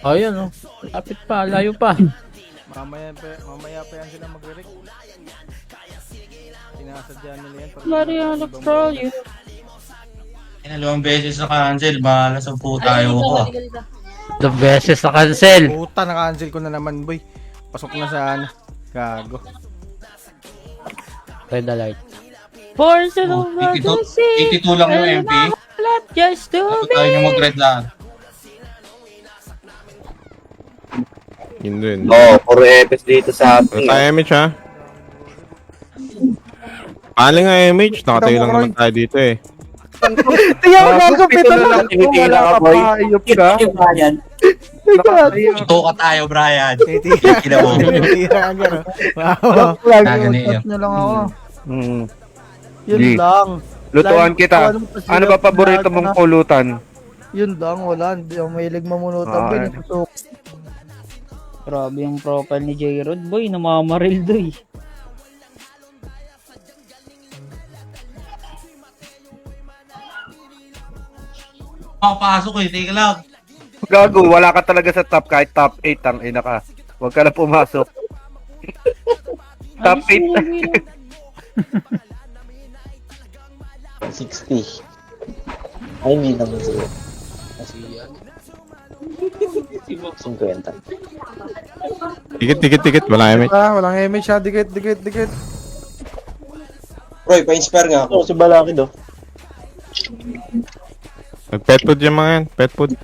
Ayun oh. Lapit pa, layo pa. Mamaya pa yan sila magre-rec. Sinasadya nila yan. Bloody hell, control you. Dalawang beses na cancel, bahala sa po tayo ko. The beses na cancel. Puta, na-cancel ko na naman, boy. Pasok na sa ano. Gago. Red alert. Force it over the sea. 82 lang yung MP. Just to Tapos be. tayo nyo mag-red lahat. Yun din. Oo, puro EPS dito sa atin. Tayo MH ha. Paano nga MH? Nakatayo lang naman tayo dito eh. Tingnan mo gago, pito na lang. Tinitira ka, boy. Ayop ka. Ito ka tayo, Brian. Titira. Kila mo. Titira ka gano'n. Wow. Gagani Chat nyo lang ako. Hmm. Yun Di. lang. Lutuan kita. Ano ba paborito mong pulutan? Yun lang, wala. Hindi ako mahilig mamunutan. Ah, Pinasutok. Grabe yung profile ni J-Rod, boy. Namamaril doy. Papasok eh, teka lang. Gago, wala ka talaga sa top kahit top 8 ang ina ka. Huwag ka na pumasok. Top 8. 60. Ay, hindi naman sila. Kasi yan. 50. Tikit. Wala MH. Walang image ha. Dikit. Roy, pa-inspire nga ako. Si Balaki do. Nag-pet food yung mga yan. Pet food.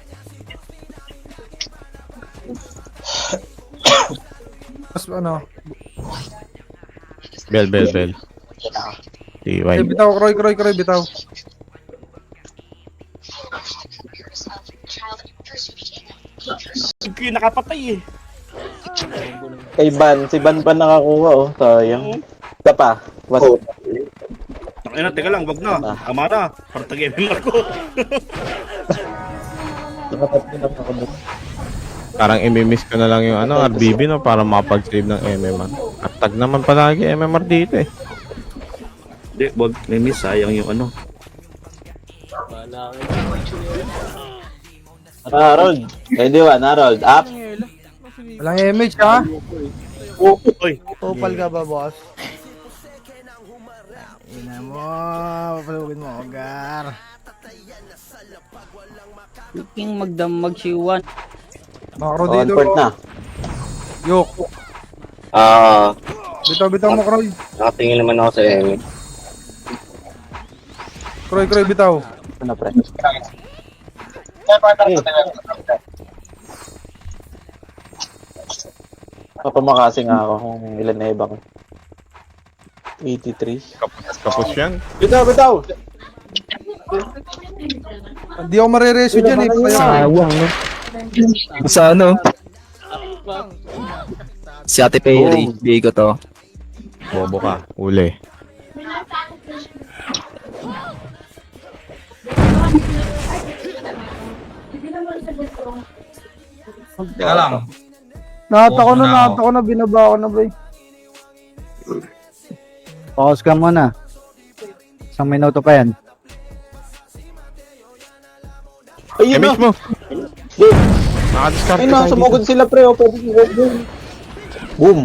Tapos ano. Bell. TY. Bitaw, Kroy, bitaw. Kay Ban. Si Ban pa nakakuha oh. Sayang. Isa pa. Was... Teka lang, wag na. Tama na. Para tag-MMR ko. Nakatatlo na ako doon. Parang imimiss ko na lang yung ano, RBB no, para makapag-save ng MMR. At tag naman palagi MMR dito eh. Hindi, wag. May miss. Sayang yung ano. Harold. Ready one, Harold. Up. Walang image ha. Oy. Opal ka ba, boss? Ina mo. Papalugin mo, Ogar. King magdamag si Juan. Makro On dito. port na. Yok. Bitaw mo, Kroy. Nakatingin naman ako sa Emi. Kroy, bitaw. Ano pre? Papamakasi nga ako kung ilan na iba ko. 83. Kapos yan. Bitaw! Hindi ako marireso dyan eh. Sayang, no? Sa ano? Si Ate Perry, bigay ko to. Bobo ka. Uli. Teka lang. Nahata ko na, binaba ko na, boy. Pause ka muna. Isang minuto pa yan. Ayun na! MH mo. Nakadiscard Ayun ka na, tayo sumugod dito. sila pre. O, pwede sumugod. Boom!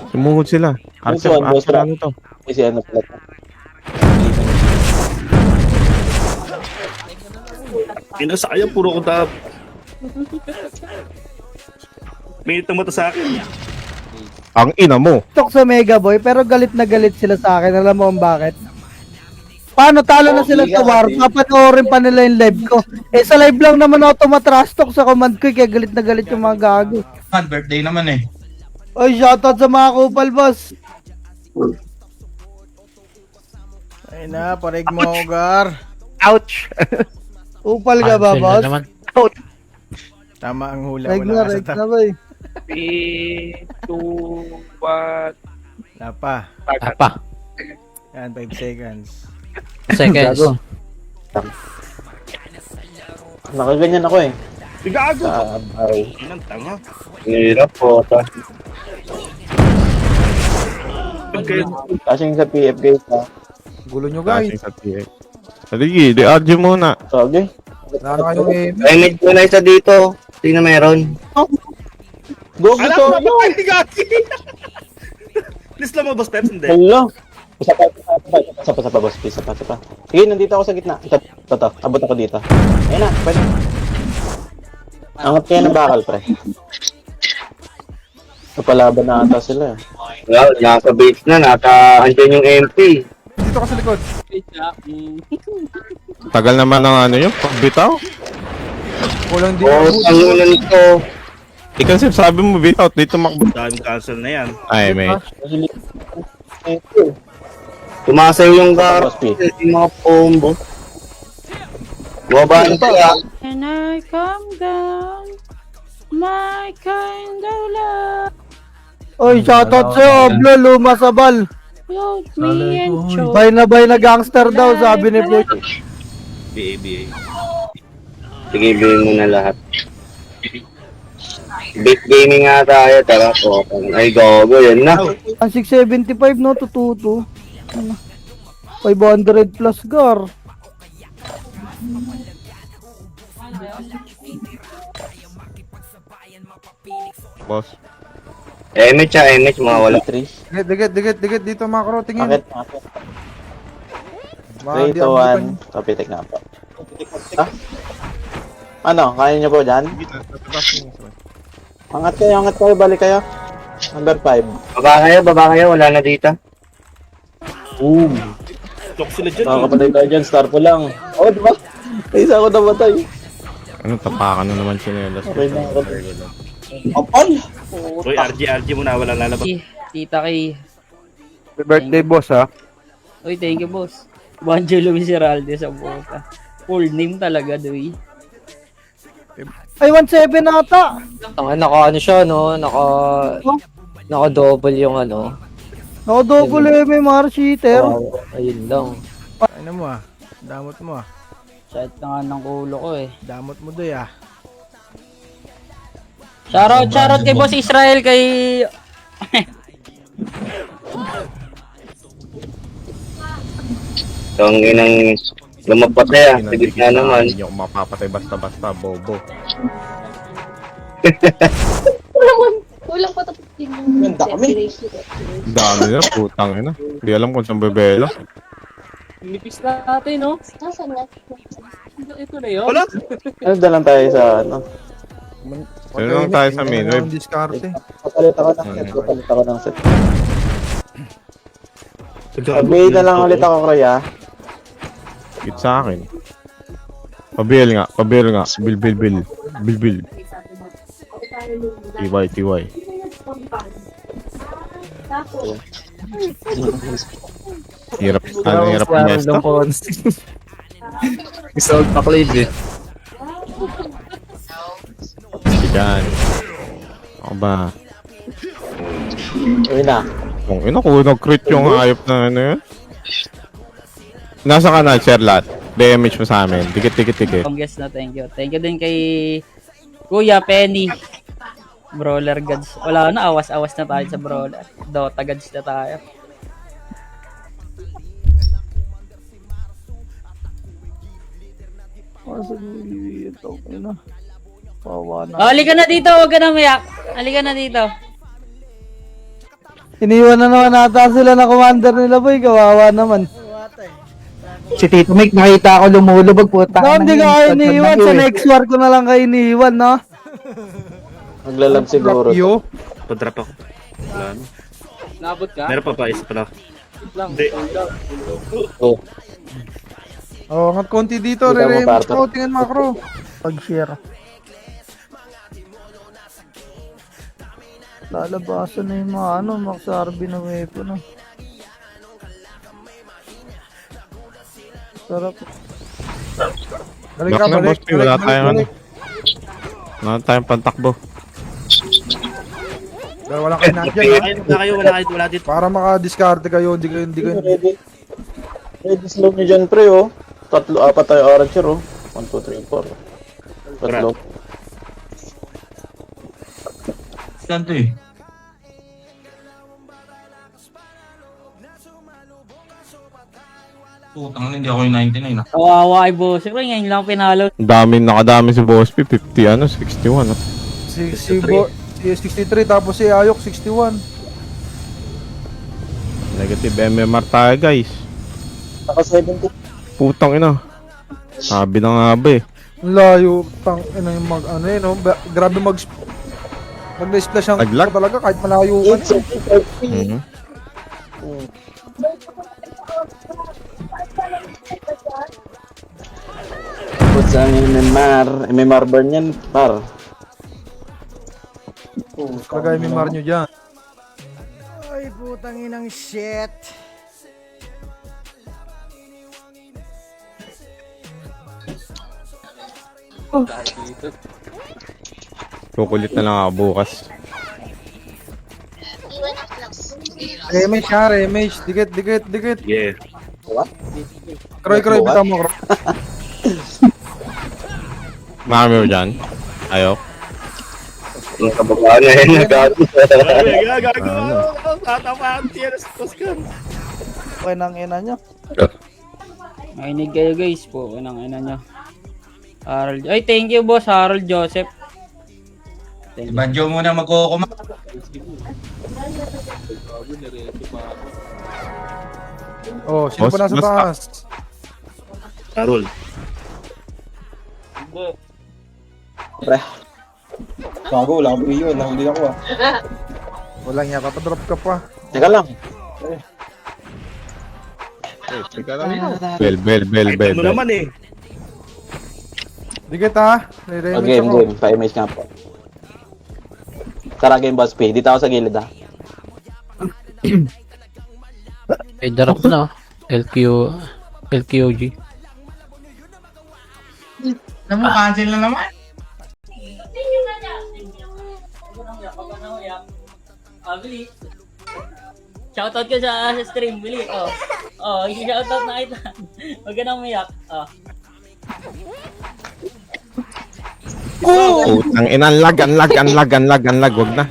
Sumugod sila. Boss one, boss Archer one. ano to? Kasi ano pala. Sayang, puro ko tap. Minit ang mata sa akin. Ang ina mo. TikTok sa Mega Boy, pero galit na galit sila sa akin. Alam mo kung bakit? Paano talo na sila sa war? Papanoorin pa nila yung live ko. Eh sa live lang naman ako tumatrash talk sa command ko, kaya galit na galit yung mga gago. Man, birthday naman eh. Oy, shoutout sa mga kupal, boss. Ay na, parig mo, Ogar. Ouch! Kupal ka ba, Cancel na boss? naman. Tama ang hula. Reg Wala na, ka sa boy. 3, 2, 1. Wala pa. Apa. Yan, 5 seconds. Seconds. Nakaganyan ako eh. Gago! Ay. Inang tanga. Hirap po. Okay. Kasing sa PF guys ha. Gulo nyo, guys. Kasing sa TX. Sige, di-argue muna. Sige. Wala na kayong aim. Ay, may na isa dito. Tingnan meron. Go, Alam go, ko go! ba? Ay, gagi! Please lang mo ba steps? Hindi. Hello! Isa pa, boss. Isa pa. Sige, nandito ako sa gitna. Ito. Abot ako dito. Ayun na, pwede. Angat kaya ng bakal, pre. Napalaban na ata sila. Well, nasa base na. Andyan yung MP. Dito ka sa likod. Tagal naman ng ano yun, pagbitaw. Kulang din. Oo, ang ulan nito. Ikaw Sip, sabi mo bitaw, dito makbo. Time cancel na yan. Ay, mate. Tumasaw yung car. Boss P. Yung mga combo. Baba na sila. And I come down, my kind of love, Oy, shoutout sa'yo, Oblo, lumasabal. float me and choke. Bay na gangster daw, sabi ni Boy. BA. Sige, bilhin mo na lahat. Big gaming nga tayo. Tara po. Ay, gogo. Yan na. Ang 675 no, tututo. 500 plus gar. Boss. MH, mawala. 3. Dikit dito macro tingin. Akit. Baka 3, di 2, abutan. 1. Kapitik na po. Ha? Ano? Kaya niyo po dyan? Angat kayo. Balik kayo. Number 5. Baba kayo. Wala na dito. Chok sila dyan. Nakakapatay tayo dyan. Star po lang. Oo, diba? May isa ako namatay. Ano, tapakan na naman sinelas. Okay na ako. Kapal! Uy, RG muna. Walang lalabas. Tita kay. Happy birthday, boss, ha? Uy, thank you, boss. Banjo Luis Heralde sa bota. Full name talaga, doy. Ay, 17 ata. Naka ano siya, no? Naka double yung ano. Naka-double MMR cheater. Ayun lang. Ano mo ah. Damot mo ah. Shot na nga ng ulo ko eh. Damot mo doy ah. Shoutout kay Boss Israel kay... Ang inang lumapatay, ha? Sa gitna naman. Hindi ako mapapatay basta-basta, bobo. Kulang pa tapos din Ganda kami. Dami na, putang ina. Hindi alam kung saan bebelo. Nipis natin, no? Nasaan nga? Ito na yun. Wala. Ano dalang tayo sa ano? Sino lang tayo sa main web? Diskarte. Papalit ako ng set. Sabihin na lang ulit ako, Kroy, ha? Hit sa akin. Pabil nga. Bil. TY. Hirap ng Nesta. Isang paklid eh. Yan. Ako ba? Uy na. Kung ina ko nag-crit yung hayop na ano yun. Nasa ka na, share lahat. DMH mo sa amin. Dikit. Ang guest na, thank you. Thank you din kay Kuya Penny. Brawler gods. Wala na, awas-awas na tayo sa brawler. Dota gods na tayo. Pawa na. Oh, halika na dito, huwag ka na mayak. Halika na dito. Iniwan na naman ata sila na commander nila, boy. Kawawa naman. Si Tito Mike, nakita ako lumulubog po. No, hindi ka kayo iniwan. Sa next war ko na lang kayo iniwan, no? Maglalag siguro. Yo. Padrap ako. Wala na. Nabot ka? Meron pa isa pala. Hindi. Oh. Oh, angat konti dito. Kita mo, Re-remote partner. ko. Tingnan macro. Pag-share. Lalabasan na yung mga Max RB na weapon, no? Sarap. Balik Back ka, na, boss. balik. Wala Balik, tayong ano. balik. Wala tayong pantakbo. Dahil wala kayo nandiyan. Wala dito. Para maka-discard kayo. Hindi kayo. Ready slow nyo dyan, pre, oh. 4 tayo orange, oh. 1, 2, 3, 4. Tatlo. Saan to eh? Putang, hindi ako yung 99 ah. Kawawa kay boss. Pero ngayon lang pinalo. Ang daming nakadami si Boss P, 50 ano, 61 ah. Si 63 tapos si Ayok 61. Negative MMR tayo guys. Naka 70. Putang ina. Sabi na nga ba eh. Ang layo, tang ina yung mag ano no? Grabe mag na-splash ang Aglag. talaga kahit malayo ka. 875. Mhm. Tapos ang MMR burn yan, par. Kagaya may mar nyo dyan. Ay, putang inang shit. Kukulit na lang ako bukas. Remage ha, remage. Dikit. Yeah. Kroy, bitaw mo, Kroy. Marami mo dyan? Ayaw? Ang kababaan na yun, nagagawa. Tatapaan siya na sa Toscan. Okay nang ina nyo. Makinig kayo guys po. Anong ina nyo. Harold. Ay, thank you boss. Harold Joseph. Si Banjo muna magkukuma. Oh, sino Boss, pa nasa boss, taas? Carol. Bago, wala akong yun. Nahuli ako ah. Walang yaka, pa-drop ka pa. Teka lang. Bell. Ano naman eh. Dikit ha. May remage Game. ako. Pa-image nga po. Tara game boss P. Dito ako sa gilid ah. Eh, darap na. LQOG. Naman, cancel na naman. Bili. Shoutout ka sa stream, Bili. Shoutout na kita. Huwag ka nang umiyak. Putang ina, unlag. Wag na.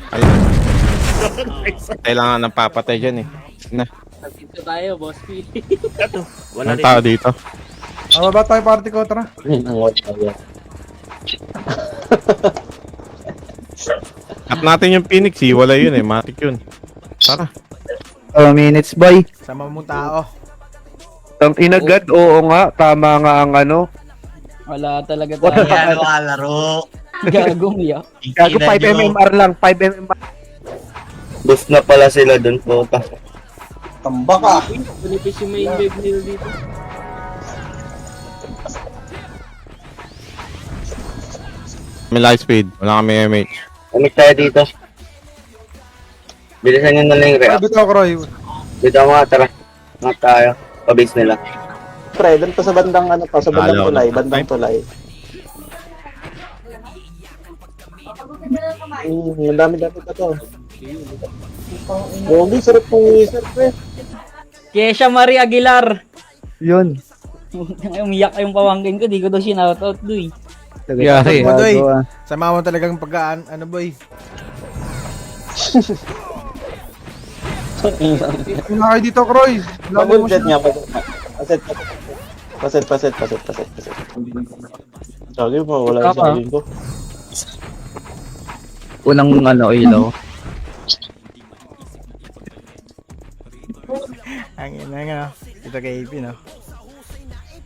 Kailangan ng papatay dyan eh. Na. Dito tayo, boss P. Wala Anong rin. tao dito? Ba tayo party ko, tara. Ang watch na yan. At natin yung Phoenix, wala yun eh. Matik yun. Tara. 2 minutes, boy. Sama mong tao. Ang inagad, oo nga, tama nga ang ano. Wala talaga tayo. Yan, laro. Gagong ya. Gago 5 MMR lang, 5 MMR. Boost na pala sila dun po. Tamba ka. Manipis yung main wave nila dito. May light speed. Wala kami MH. Umit tayo dito. Bilisan nyo na lang yung Ay, react. bitaw, Kroy. Dito mga tara. Mga tayo. Pabase nila. Pre, dun pa sa bandang ano pa, sa bandang Alaw. tulay. Bandang tulay. Ang dami-dami pa to. Gogi, sarap pong wizard, pre. Kesha Marie Aguilar. Yun. Umiyak yung pamangkin ko. Di ko daw sinoutout doy. Yari. Mo, Doy. Sama mo talagang pagkaan, ano, boy. Ano kayo dito, Kroy? Lalo mo Pag-set siya. nga. Paset. Sabi mo, wala yung sabihin ko. Unang ilaw. Ang ina nga, no? Ito kay AP, no?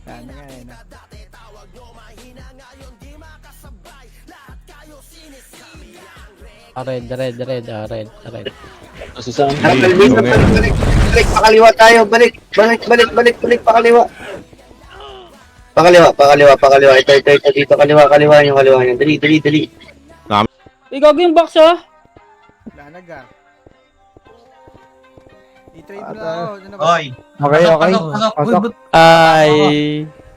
Ano nga, no? Red. Kasi sa Balik, pakaliwa tayo, balik, pakaliwa. Pakaliwa. Ito, dito, kaliwa nyo. Dali. Ikaw yung box ah. Lanaga. I-trade mo na ako. Ano ba? Oy. Okay. Pasok. Ay.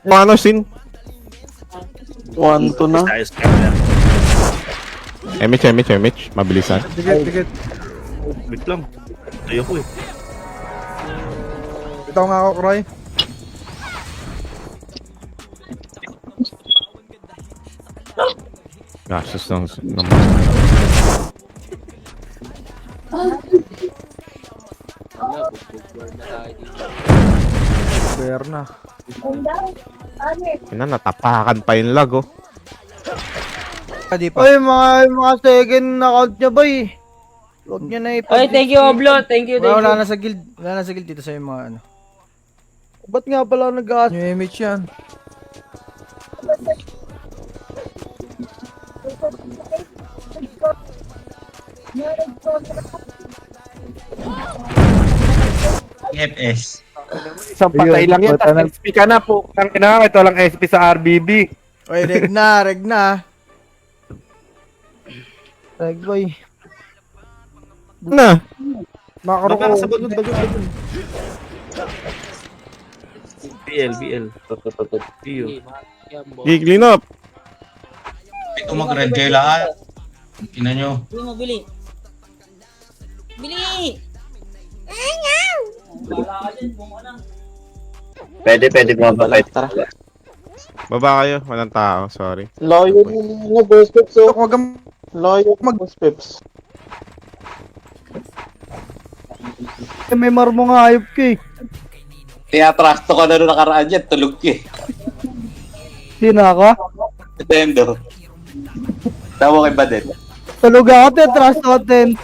Ano, Sin? 1-2 na. Tayo sa camera. MH. Mabilisan. Dikit. Wait lang. Tayo ko eh. Bitaw nga ako, Kroy. Gastos ng Berna. Natapakan pa yung lag, oh. Di pa. Oy, mga second account niya, boy. Huwag niya na Ay, thank you, Oblo. Thank you, thank Wala you. na sa guild. Wala na sa guild dito sa mga ano. Ba't nga pala nag-aas? New image yan. FS. Isang patay lang yan. Tapos SP ka na po. Ang ina, ito lang SP sa RBB. Oy, reg na. Reg, boy. Na. Makaro Baka ko. sa bagod. BL. Iyo. Clean up. Ito mag-red kayo lahat. Ina nyo. Bili mo, bili. Bili! Pwede mabalik. Tara. Baba kayo. Walang tao. Sorry. Loyo mo, boss Pips. Huwag kang Loyo mo, boss Pips. May marmo nga ayop ka eh. Tinatrasto ko na nung nakaraan yan, tulog ka eh. Sino ako? Nintendo. Tawa kay Badet. Tulog ako, trust natin.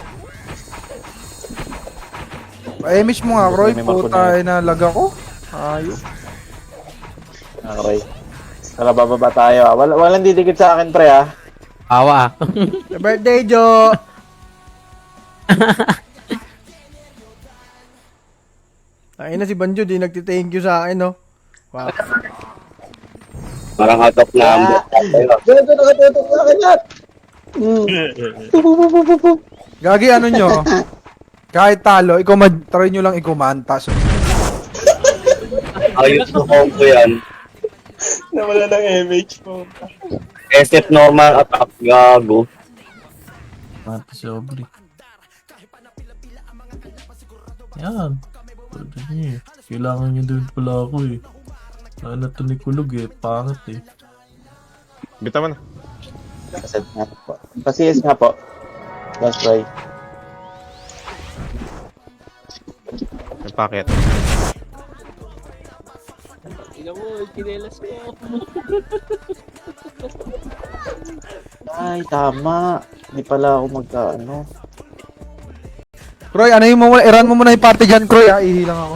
pa-image mo nga, Roy. May marko Puta na lag ako. Ayos. Okay. Tara, bababa tayo. Walang didikit sa akin, pre, ah. Awa. Happy birthday, Jo! Ay na si Banjo, di nagti-thank you sa akin, no? Wow. Parang hatok na ang Doon, nakatutok sa akin yan. Gagi, ano nyo? Kahit talo, try nyo lang ikumanta. So, ayos na combo yan. Nawala ng image mo. SF normal attack, gago. Mati sobre. Yan. Pwede niyo eh. Kailangan niyo din pala ako eh. Ano to ni Kulog eh. Pangit eh. Bita mo na. Kaset nga po. Pasiyes nga po. Last try. May packet. Ay, tama. Hindi pala ako magka-ano. Croy, ano yung mo muna? I-run mo muna yung party dyan, Croy, ha? Ihilang ako.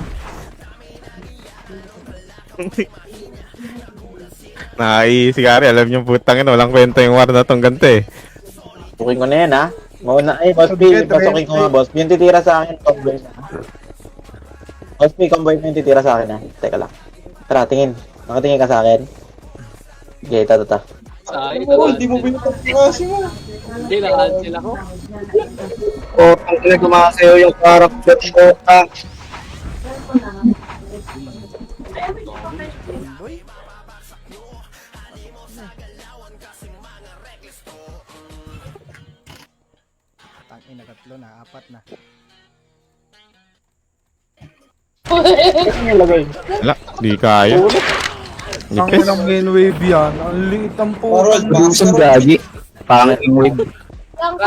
Sigari, alam niyo putang ina, walang kwenta yung war na tong ganito eh. Tukin ko na yan, ha? Mauna, Boss B, pasukin ko nga, Boss B. Yung titira sa akin, convoy na. Boss B, convoy mo yung titira sa akin, ha? Teka lang. Tara, tingin. Nakatingin ka sa akin. Okay, tata. Hindi mo binutang-kasi mo. Hindi, nakancel ako. Oh, ang pinagmamasayo yung character ko, ha? Tangin na tatlo na, apat na. Wala, di kaya. Ang Nipis. ilang gain wave yan. Ang liit ang po. Busog gagi. Pangit yung wave.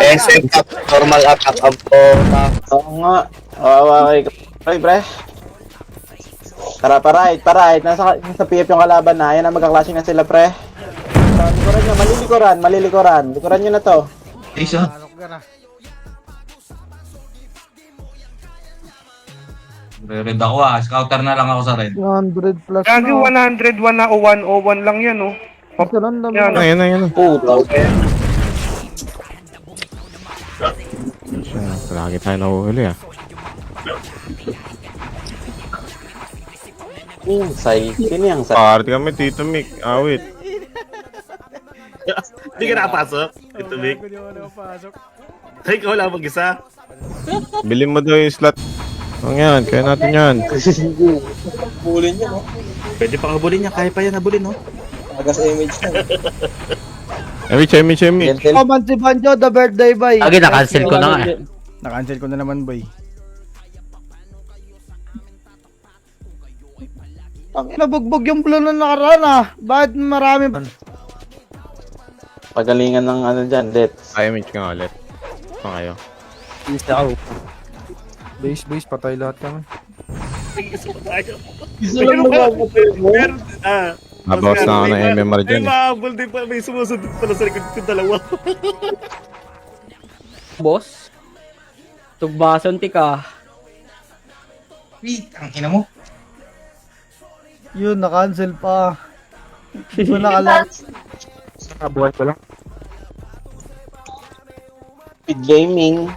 SF normal attack ang po. Oo nga. Kawawa kay... Ay, pre. Tara, pa-right. Nasa PF yung kalaban na. Ayan na, magka-clashing na sila, pre. Likuran nyo, malilikuran. Likuran nyo na to. Isa. Anok ka na. Red ako ah. Scouter na lang ako sa red. 100 plus Gagi, na. 101 na o 101 lang yan, oh. Ito lang naman. Yan. Ayun. Puta. Lagi tayo nahuhuli ah. Say. Sino yung say? Party kami, Tito Mick. Awit. Hindi ka nakapasok. Ito, Vic. Hindi mo na pasok. Ay, ikaw lang mag-isa. Bilhin mo daw yung slot. Ang yan, kaya natin yan. Pwede pang habulin niya. Kaya pa yan habulin, no? Emi. Comment si Banjo, the birthday boy. Lagi na-cancel ko na nga eh. Na-cancel ko na naman, boy. Ang nabugbog yung blue na nakaraan ah. Bakit marami? Pagalingan ng ano dyan, let's. Image nga ulit. Pa kayo. Base, patay lahat kami. Sige, isa pa tayo. Gusto lang magpapatay mo. Nabawas na ako ng MMR dyan. eh. mahabol din pa. May sumusunod pala sa likod ko dalawa. Boss. Tugbason tika. Wait, ang ina mo. Yun, na-cancel pa. Hindi ko nakalang. Nakabuhay ko lang. Speed gaming.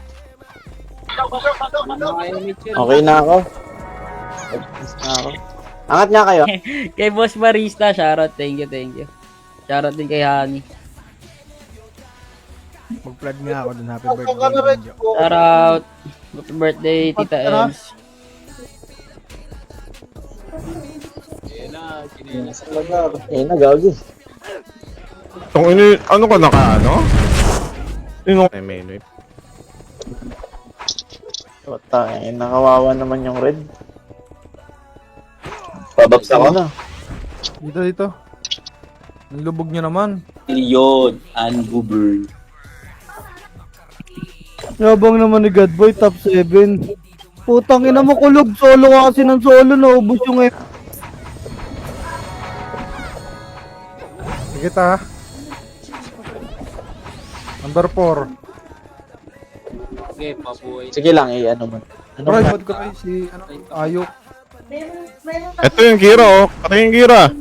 Okay na ako. Nag-miss na ako. Angat nga kayo. Kay Boss Barista, shoutout. Thank you, thank you. Shoutout din kay Honey. Mag-plug nga ako dun. Happy birthday. Benjo. Shoutout. Happy birthday, Tita Ems. Nagawag Itong ano ka naka ano? Sino? Manuel. Nakawawa naman yung red. Bababs ako. na. Dito. Ang lubog niya naman. Yun, Anguber. Yabang naman ni Godboy, top 7. Putang ina mo, kulog. Solo ka kasi ng solo, naubos yung Sige ta. Number 4. Sige lang, ano man. Roy, ba't ko tayo si Ayok? Ito yung Kira oh. Pati yung Kira.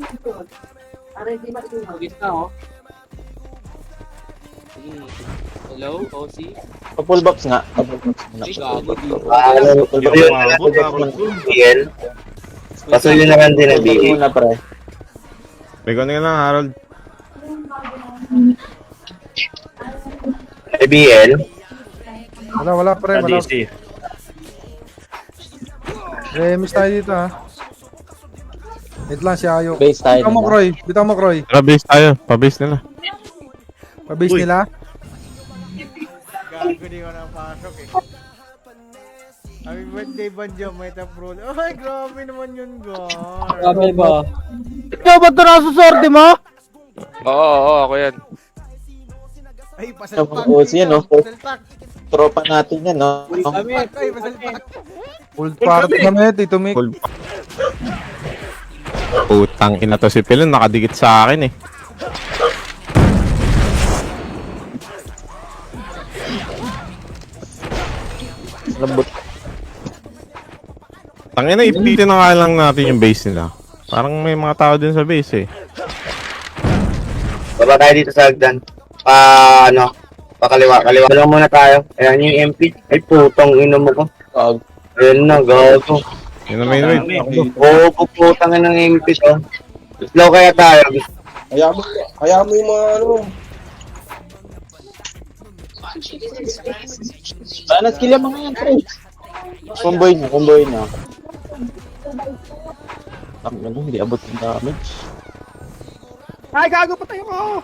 Hello, OC? Full box nga. Full box muna. BL. Paso yun naman din ang Full box BL. muna, pre. Bigyan nga lang Harold. May BL. Wala pre, wala. Miss tayo dito ha. Wait lang si Ayok. Base tayo. Bitaw mo, Kroy. Tara base tayo. Pa-base nila. Pabase nila. Gago di ko napasok eh. Happy birthday, Banjo. May taprol. Ay, grabe naman yun, Gar. Grabe ba? Ikaw ba ito nasa sorte mo? Oo, ako yan. Ay, pasalpak. OC yan, no? Pasalpak. Tropa natin yan, no? Ay, pasalpak. Full party kami, Tito Mick. Full. Putang ina to si Pilon. Nakadikit sa akin eh. Lambot. Tangina, ipitin na nga lang natin yung base nila. Parang may mga tao din sa base eh. Baba tayo dito sa hagdan. Pakaliwa. Dalawa muna tayo. Ayan yung MP. Ay, putong inom mo ko. Ayan na, gago. Yun na main wave. Oo, puputang ng MP to. Slow kaya tayo. Kaya mo yung mga ano. Sana skill yung mga yan, pre. Comboy niya. Ano, hindi abot yung damage. Ay, gago, patay ko!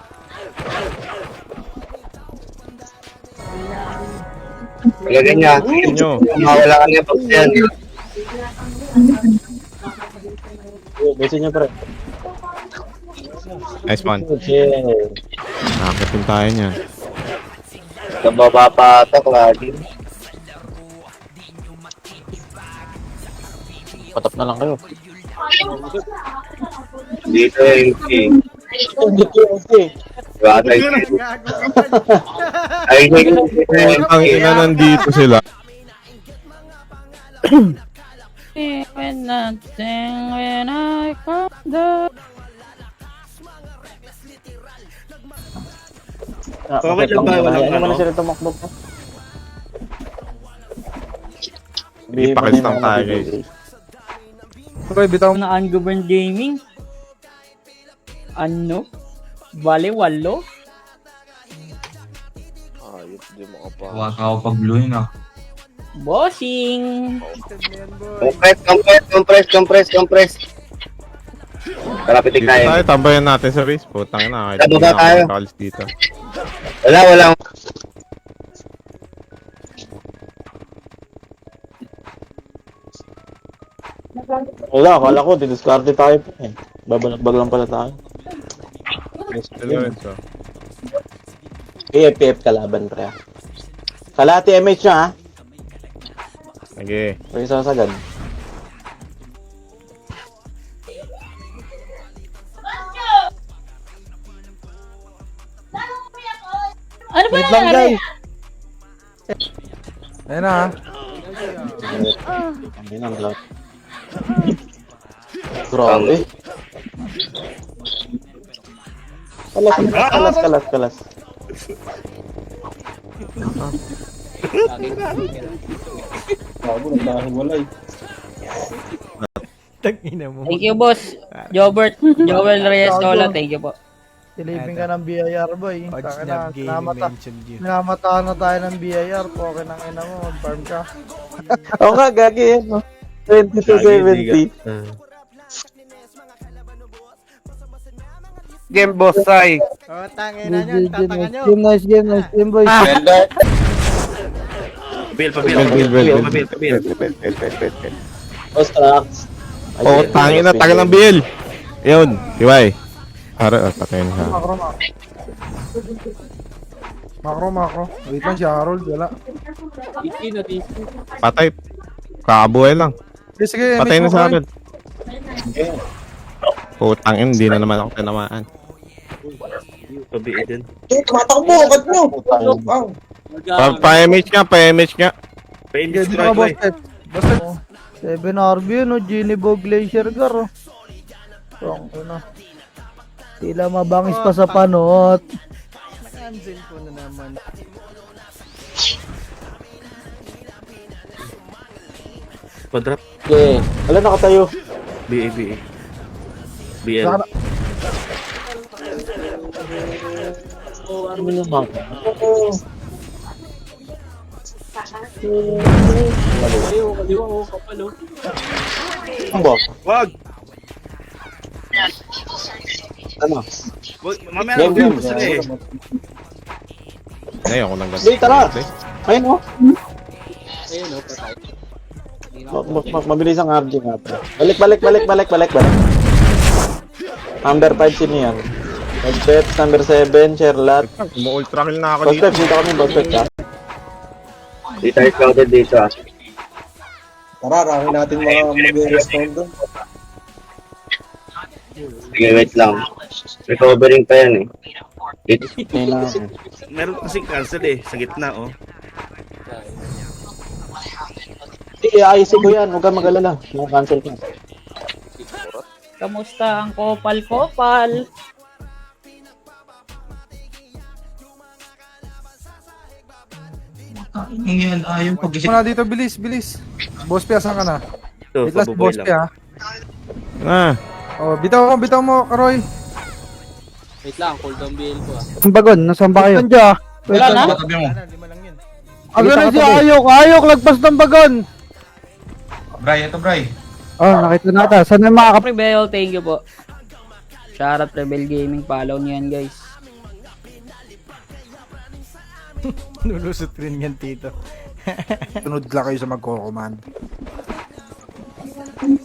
Lagyan niya. Inyo. Mawala ka niya pag yan. Base niya, pre. Nice one. Okay. Nakakitin tayo niyan. Kababa pa ito, lagi. Patap na lang kayo. Dito MP. Hindi ko okay. Batay. Ay, Putang ina, nandito sila. When I come down. Okay lang ba? Walang Ano ano? na sila tumakbo pa? Ipakis lang tayo guys. Kroy, bitaw mo. Na ungoverned gaming. Ano? Bale, walo? Ayos, di mo ka pa. Waka ako pag blue yun ah. Bossing! Compress. Kalapitig Dito tayo. tayo, tambayan natin sa base. Putang ina, kahit Sababa hindi na tayo. ako makalis dito. Wala. Wala, akala ko, didiscarte tayo pa eh. Babalakbag lang pala tayo. Lorenzo. PF kalaban, pre. Kalahati MH niya, ha? Sige. Pero isa sagad. Wait lang guys. Ayun na ha. Hindi nang lahat. Grabe. Kalas. Tangina mo. Thank you, boss. Joel Reyes Sola, thank you po. Silipin ka ng BIR boy. Odds Taka na na, gaming mentioned you. Minamataan na tayo ng BIR. Poke ng ina mo, mag-farm ka. Oo nga, gagi yan, no? 2270. Game boss, Sai. Oh, tangina nyo, tatanga nyo. Game nice, boys. Bill. Boss tracks. Oh, tangin na, tagal ng Bill. Yun, Kiway. Para, patayin siya. Makro. Wait lang si Harold, wala. Patay. Kakabuhay lang. Sige, Patay na MH mo, sa Kroy. akin. Putang hindi na naman ako tinamaan. Tumatakbo, ba't nyo? Pa-MH nga. Sige, dito ka, boss Pep. Boss Pep. 7 RB yun, Genie Bog Glacier Gar. Tila mabangis pa sa panot. Cancel ko na naman. Okay. Wala nakatayo. Saka- Ano naman? Ano ba? Wag! Ano? Mamaya Game, game. sila eh. Ngayon ako nang Hindi, tara! Ayun o. Mabilis ang RG nga pa. Balik. Number 5 sino yan? Headset, number 7, Sherlat. Mo-ultra kill na ako Boss dito. Pep, dito kami, Boss Pep ka. Dito tayo crowded dito ah. Tara, rami natin mga mag-respond doon. Sige, wait lang. Recovering pa yan eh. Kailangan. Meron kasing cancel eh, sa gitna oh. Sige, ayusin ko yan. Huwag kang mag-alala. Cancel ka. Kamusta ang kopal? Ngayon, ayaw pag Muna dito, bilis. Boss Pep, asan ka na? Ito, Wait lang, si Boss Pep ha. Ah, Oh, bitaw mo, Roy. Ang bagon, nasaan ba kayo? Wala na? Tabi mo. Lima lang yun. Agad na si Ayok, lagpas ng bagon. Bray, ito Bray. Oh, nakita natin. Saan yung mga Rebel, thank you po. Shoutout Rebel Gaming, follow niyo yan guys. Nulusot rin yan, Tito. Tunod lang kayo sa magko-command.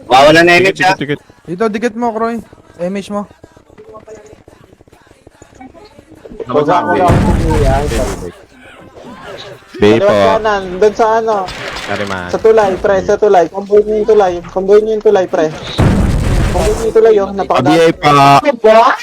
Wawala na image ah. tikit. Dito, dikit mo, Roy. MH mo. Huwag ako lang yan. Bay po. Doon sa ano. Sorry man. Sa tulay, pre. Sa tulay. Comboy niyo yung tulay. Pre. Comboy niyo yung tulay, oh. Napakadami. PBA pa.